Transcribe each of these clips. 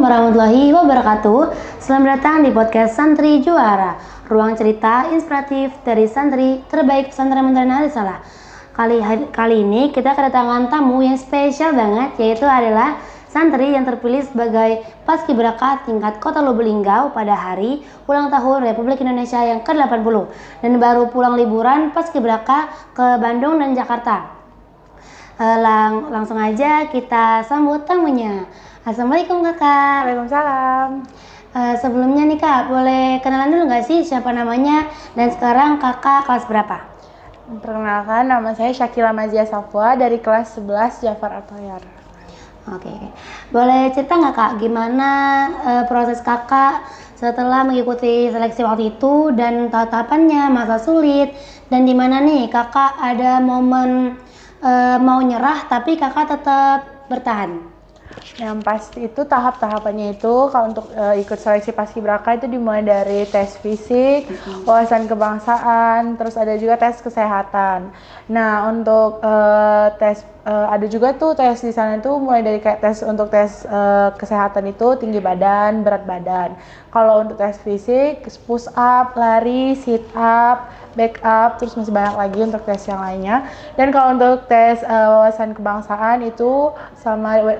warahmatullahi wabarakatuh. Selamat datang di podcast Santri Juara, ruang cerita inspiratif dari santri terbaik pesantren Menteri Salah. Kali ini kita kedatangan tamu yang spesial banget, yaitu adalah santri yang terpilih sebagai Paskibraka tingkat Kota Lubuk-Linggau pada hari ulang tahun Republik Indonesia yang ke-80 dan baru pulang liburan Paskibraka ke Bandung dan Jakarta. Langsung aja kita sambut tamunya. Assalamualaikum kakak. Waalaikumsalam. Sebelumnya nih kak, boleh kenalan dulu nggak sih siapa namanya dan sekarang kakak kelas berapa? Perkenalkan, nama saya Syakila Mazia Safwa dari kelas 11 Jafar Atoyar. Oke. Boleh cerita nggak kak gimana proses kakak setelah mengikuti seleksi waktu itu dan tahapannya, masa sulit, dan di mana nih kakak ada momen mau nyerah tapi kakak tetap bertahan? Yang pasti itu tahap-tahapannya itu kalau untuk ikut seleksi Paskibraka itu dimulai dari tes fisik, wawasan kebangsaan, terus ada juga tes kesehatan. Nah untuk tes ada juga tuh tes di sana itu mulai dari kayak tes kesehatan itu tinggi badan, berat badan. Kalau untuk tes fisik, push up, lari, sit up, back up, terus masih banyak lagi untuk tes yang lainnya. Dan kalau untuk tes wawasan kebangsaan itu sama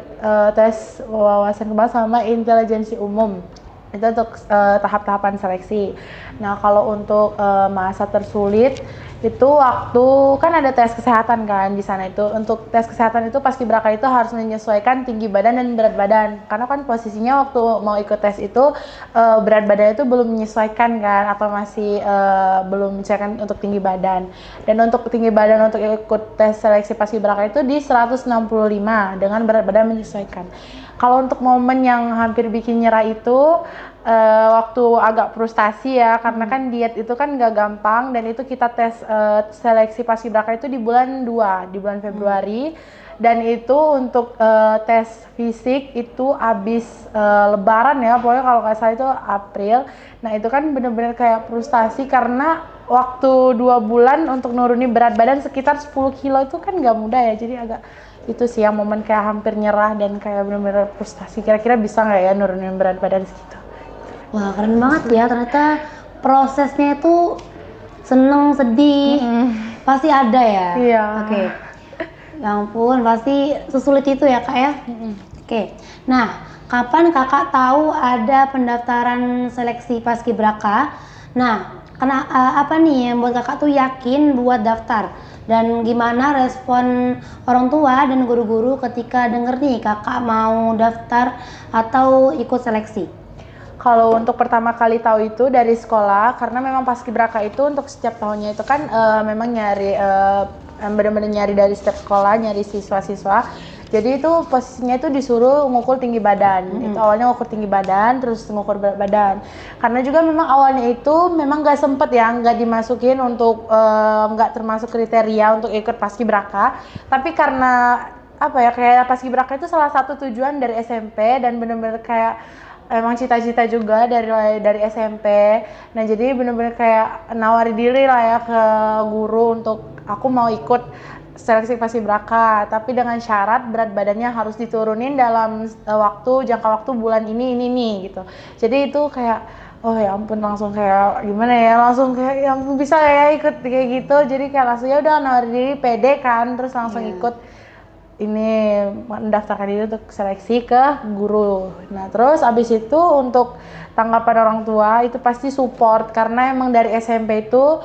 tes wawasan kebangsaan sama intelijensi umum. Itu untuk tahap-tahapan seleksi. Nah kalau untuk masa tersulit itu waktu kan ada tes kesehatan kan di sana itu. Untuk tes kesehatan itu Paskibraka itu harus menyesuaikan tinggi badan dan berat badan. Karena kan posisinya waktu mau ikut tes itu berat badan itu belum menyesuaikan kan atau masih belum menyesuaikan untuk tinggi badan. Dan untuk tinggi badan untuk ikut tes seleksi Paskibraka itu di 165 dengan berat badan menyesuaikan. Kalau untuk momen yang hampir bikin nyerah itu waktu agak frustasi ya, karena kan diet itu kan gak gampang dan itu kita tes seleksi Paskibraka itu di bulan 2, di bulan Februari. Dan itu untuk tes fisik itu abis lebaran ya, pokoknya kalau nggak salah itu April. Nah itu kan bener-bener kayak frustasi karena waktu 2 bulan untuk nurunin berat badan sekitar 10 kilo itu kan gak mudah ya, jadi agak itu sih yang momen kayak hampir nyerah dan kayak bener-bener frustasi, kira-kira bisa nggak ya nurunin berat badan segitu. Wah keren banget ya, ternyata prosesnya itu seneng, sedih, pasti ada ya? Iya. Oke. Ya ampun, pasti sesulit itu ya kak ya? Oke. Nah, kapan kakak tahu ada pendaftaran seleksi Paskibraka? Nah, apa nih yang buat kakak tuh yakin buat daftar? Dan gimana respon orang tua dan guru-guru ketika denger nih kakak mau daftar atau ikut seleksi? Kalau untuk pertama kali tahu itu dari sekolah, karena memang Paskibraka itu untuk setiap tahunnya itu kan memang nyari benar-benar nyari dari setiap sekolah, nyari siswa-siswa. Jadi itu posisinya itu disuruh ngukur tinggi badan. Itu awalnya ngukur tinggi badan, terus ngukur berat badan. Karena juga memang awalnya itu memang nggak sempet ya, nggak dimasukin untuk nggak termasuk kriteria untuk ikut Paskibraka. Tapi karena apa ya, kayak Paskibraka itu salah satu tujuan dari SMP dan benar-benar kayak emang cita-cita juga dari SMP. Nah jadi bener-bener kayak nawari diri lah ya ke guru untuk aku mau ikut seleksi Paskibraka, tapi dengan syarat berat badannya harus diturunin dalam jangka waktu bulan ini nih gitu. Jadi itu kayak oh ya ampun, langsung kayak gimana ya, langsung kayak ya ampun bisa ya ikut kayak gitu. Jadi kayak langsung ya udah nawari diri, pede kan, terus langsung ikut ini mendaftarkan diri untuk seleksi ke guru. Nah terus abis itu untuk tanggapan orang tua itu pasti support, karena emang dari SMP itu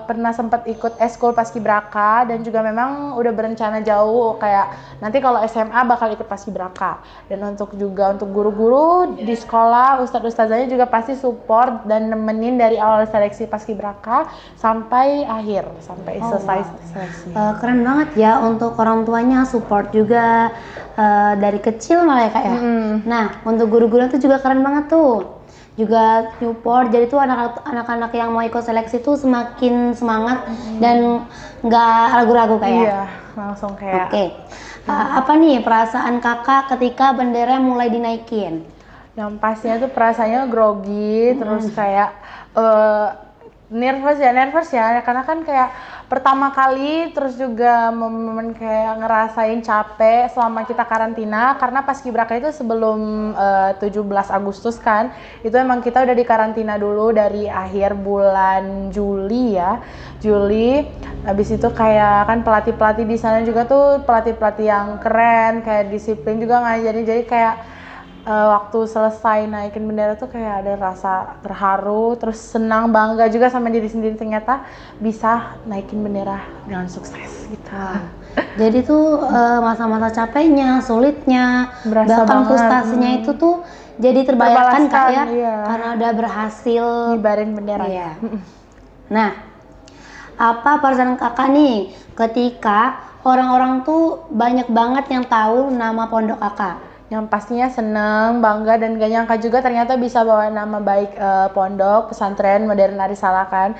pernah sempat ikut eskul Paskibraka dan juga memang udah berencana jauh kayak nanti kalau SMA bakal ikut Paskibraka. Dan untuk guru-guru di sekolah, ustadz-ustadzanya juga pasti support dan nemenin dari awal seleksi Paskibraka sampai akhir, sampai selesai seleksi. Keren banget ya, untuk orang tuanya support juga dari kecil malah ya kak ya. Nah untuk guru-guru itu juga keren banget tuh, juga support. Jadi tuh anak-anak yang mau ikut seleksi tuh semakin semangat dan nggak ragu-ragu kayak. Iya, langsung kayak. Oke. Apa nih perasaan kakak ketika bendera mulai dinaikin? Yang pastinya tuh perasaannya grogi, terus kayak Nervous ya, karena kan kayak pertama kali, terus juga momen kayak ngerasain capek selama kita karantina, karena Paskibraka itu sebelum 17 Agustus kan, itu emang kita udah di karantina dulu dari akhir bulan Juli ya, habis itu kayak kan pelatih-pelatih di sana juga tuh pelatih-pelatih yang keren, kayak disiplin juga ngajarin, jadi kayak waktu selesai naikin bendera tuh kayak ada rasa terharu, terus senang, bangga juga sama diri sendiri ternyata bisa naikin bendera dengan sukses gitu. Jadi tuh masa-masa capeknya, sulitnya, Berasa bahkan banget. frustasinya itu tuh jadi terbayarkan Kak ya, iya. karena udah berhasil Ngibarin bendera. Iya. Nah, apa perasaan Kakak nih ketika orang-orang tuh banyak banget yang tahu nama pondok Kakak? Yang pastinya seneng, bangga, dan gak nyangka juga ternyata bisa bawa nama baik pondok pesantren modern Arisalah kan.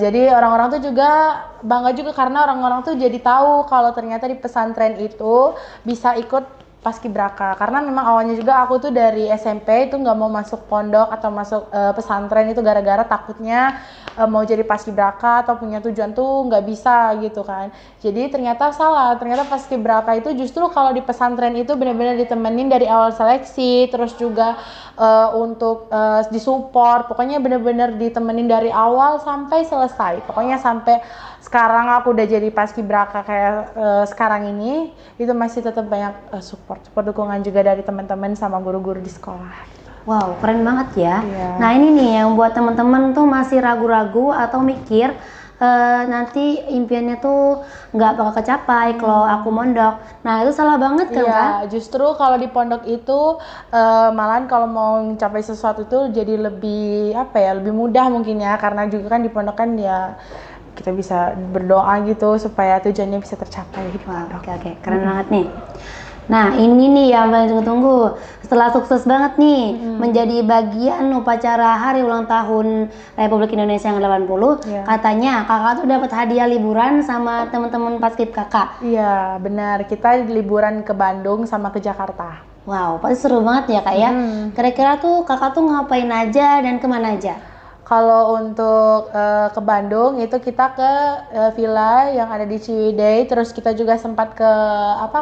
Jadi orang-orang tuh juga bangga juga karena orang-orang tuh jadi tahu kalau ternyata di pesantren itu bisa ikut Paskibraka, karena memang awalnya juga aku tuh dari SMP itu nggak mau masuk pondok atau masuk pesantren itu gara-gara takutnya mau jadi Paskibraka atau punya tujuan tuh nggak bisa gitu kan. Jadi ternyata salah, ternyata Paskibraka itu justru kalau di pesantren itu benar-benar ditemenin dari awal seleksi, terus juga untuk disupport, pokoknya benar-benar ditemenin dari awal sampai selesai, pokoknya sampai sekarang aku udah jadi Paskibraka kayak sekarang ini, itu masih tetap banyak support dukungan juga dari teman-teman sama guru-guru di sekolah. Wow, keren banget ya. Iya. Nah ini nih yang buat teman-teman tuh masih ragu-ragu atau mikir nanti impiannya tuh nggak bakal kecapai kalau aku mondok. Nah itu salah banget kan Kak? Iya, justru kalau di pondok itu malahan kalau mau mencapai sesuatu itu jadi lebih lebih mudah mungkin ya, karena juga kan di pondok kan ya kita bisa berdoa gitu supaya tujuannya bisa tercapai di pondok. Oke, keren banget nih. Nah ini nih yang paling tunggu-tunggu, setelah sukses banget nih menjadi bagian upacara hari ulang tahun Republik Indonesia yang 80, katanya kakak tuh dapat hadiah liburan sama teman-teman paskib kakak. Iya benar, kita liburan ke Bandung sama ke Jakarta. Wow, pasti seru banget ya Kak ya. Kira-kira tuh kakak tuh ngapain aja dan kemana aja? Kalau untuk ke Bandung itu kita ke villa yang ada di Ciwidey, terus kita juga sempat ke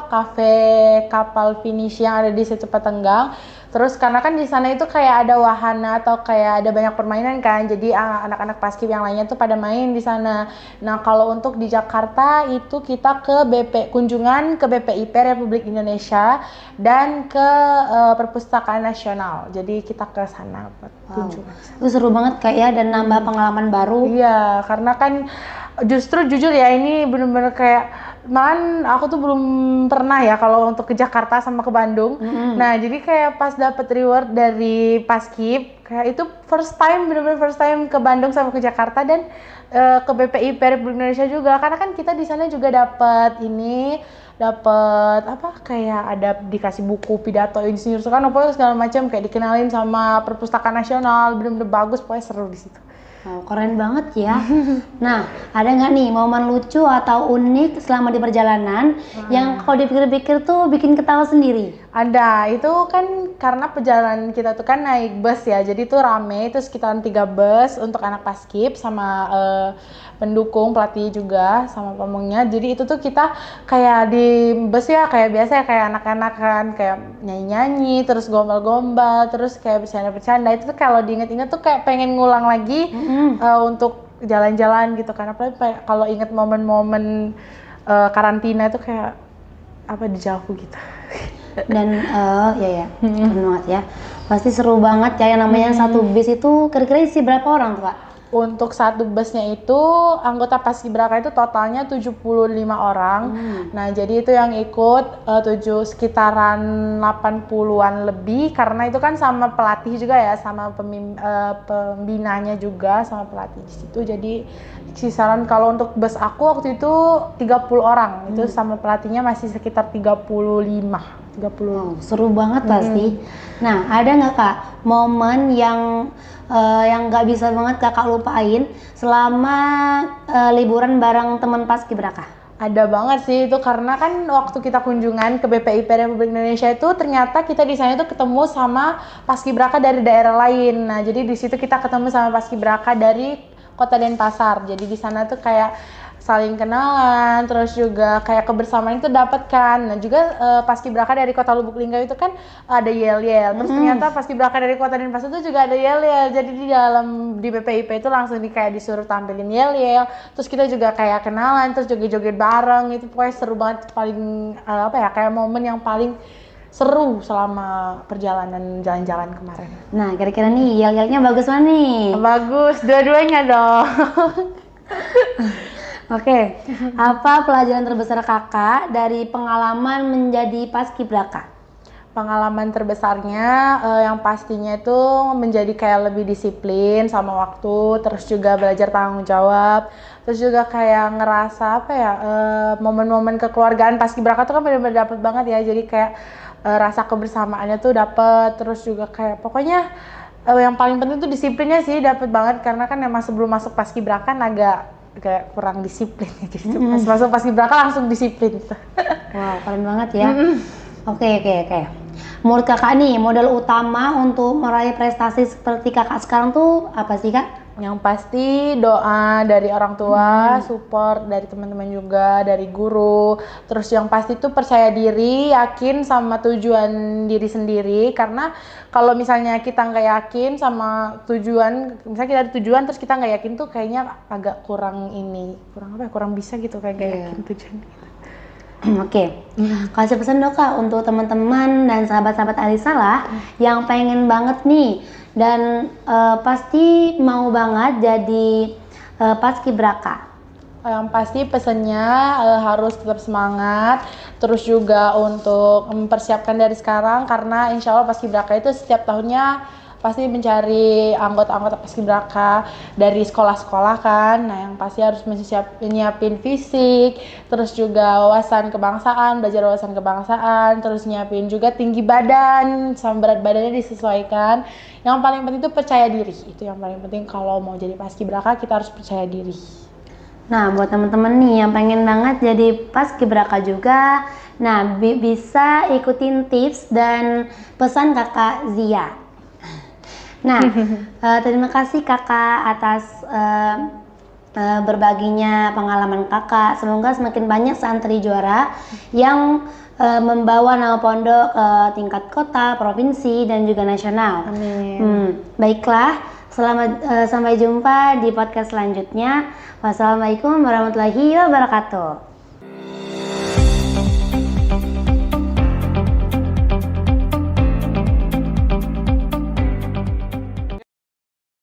kafe kapal finish yang ada di situ Patenggang. Terus karena kan di sana itu kayak ada wahana atau kayak ada banyak permainan kan, jadi anak-anak paskib yang lainnya tuh pada main di sana. Nah kalau untuk di Jakarta itu kita ke kunjungan ke BPIP Republik Indonesia dan ke Perpustakaan Nasional. Jadi kita ke sana buat kunjungan. Itu seru banget Kak ya, dan nambah pengalaman baru. Iya, karena kan justru jujur ya ini bener-bener kayak aku tuh belum pernah ya kalau untuk ke Jakarta sama ke Bandung. Nah jadi kayak pas dapet reward dari Paskib, kayak itu bener-bener first time ke Bandung sama ke Jakarta dan ke BPIP Republik Indonesia juga, karena kan kita di sana juga dapat kayak ada dikasih buku pidato Insinyur Soekarno segala macam, kayak dikenalin sama Perpustakaan Nasional, bener-bener bagus, pokoknya seru di situ. Oh, keren banget ya. Nah, ada nggak nih momen lucu atau unik selama di perjalanan yang kalau dipikir-pikir tuh bikin ketawa sendiri? Ada, itu kan karena perjalanan kita tuh kan naik bus ya, jadi tuh rame, itu sekitaran 3 bus untuk anak paskib sama pendukung, pelatih juga sama pamungnya. Jadi itu tuh kita kayak di bus ya kayak biasa ya, kayak anak-anak kan kayak nyanyi-nyanyi, terus gombal-gombal, terus kayak bercanda-bercanda. Itu tuh kalau diinget-inget tuh kayak pengen ngulang lagi untuk jalan-jalan gitu, karena kalau inget momen-momen karantina itu kayak dijauh gitu. Dan keren banget ya. Pasti seru banget ya, yang namanya satu bis itu kira-kira isi berapa orang tuh Kak? Untuk satu busnya itu anggota Paskibraka itu totalnya 75 orang. Nah, jadi itu yang ikut sekitaran 80-an lebih, karena itu kan sama pelatih juga ya, sama pembinanya juga sama pelatih di situ. Jadi kisaran kalau untuk bus aku waktu itu 30 orang. Itu sama pelatihnya masih sekitar 35. Seru banget pasti. Nah, ada nggak Kak momen yang nggak bisa banget Kakak lupain selama liburan bareng teman Paskibraka? Ada banget sih itu, karena kan waktu kita kunjungan ke BPIP Republik Indonesia itu ternyata kita di sana itu ketemu sama Paskibraka dari daerah lain. Nah, jadi di situ kita ketemu sama Paskibraka dari Kota Denpasar. Jadi di sana tuh kayak saling kenalan, terus juga kayak kebersamaan itu dapat kan. Nah juga paskibraka dari Kota Lubuk Linggau itu kan ada yel-yel. Terus ternyata paskibraka dari Kota Denpasar itu juga ada yel-yel. Jadi di BPIP itu langsung kayak disuruh tampilin yel-yel. Terus kita juga kayak kenalan, terus joget-joget bareng. Itu pokoknya seru banget, paling kayak momen yang paling seru selama perjalanan jalan-jalan kemarin. Nah, kira-kira nih yel-yelnya bagus mana nih? Bagus, dua-duanya dong. Oke, apa pelajaran terbesar kakak dari pengalaman menjadi paskibraka? Pengalaman terbesarnya yang pastinya itu menjadi kayak lebih disiplin sama waktu, terus juga belajar tanggung jawab, terus juga kayak ngerasa momen-momen kekeluargaan paskibraka tuh kan benar-benar dapet banget ya. Jadi kayak rasa kebersamaannya tuh dapet, terus juga kayak pokoknya yang paling penting tuh disiplinnya sih dapet banget, karena kan emang sebelum masuk paskibraka kan agak kayak kurang disiplin gitu. Pas masuk paskibraka langsung disiplin gitu. Wow, keren banget ya. Oke. Menurut kakak nih, modal utama untuk meraih prestasi seperti kakak sekarang tuh apa sih kak? Yang pasti doa dari orang tua, support dari teman-teman juga, dari guru. Terus yang pasti tuh percaya diri, yakin sama tujuan diri sendiri. Karena kalau misalnya kita nggak yakin sama tujuan, misalnya kita ada tujuan terus kita nggak yakin tuh kayaknya agak kurang bisa gitu, kayak nggak yakin tujuan. Oke. Kasih pesan dong kak untuk teman-teman dan sahabat-sahabat Alisalah yang pengen banget nih dan pasti mau banget jadi paskibraka. Yang pasti pesannya harus tetap semangat, terus juga untuk mempersiapkan dari sekarang, karena insya Allah paskibraka itu setiap tahunnya pasti mencari anggota-anggota paskibraka dari sekolah-sekolah kan. Nah yang pasti harus nyiapin fisik, terus juga wawasan kebangsaan, belajar wawasan kebangsaan, terus nyiapin juga tinggi badan sama berat badannya disesuaikan. Yang paling penting itu percaya diri, itu yang paling penting kalau mau jadi paskibraka, kita harus percaya diri. Nah buat teman-teman nih yang pengen banget jadi paskibraka juga, nah bisa ikutin tips dan pesan kakak Zia. Nah, terima kasih kakak atas berbaginya pengalaman kakak. Semoga semakin banyak santri juara yang membawa nama pondok ke tingkat kota, provinsi, dan juga nasional. Amin. Baiklah, sampai jumpa di podcast selanjutnya. Wassalamualaikum warahmatullahi wabarakatuh.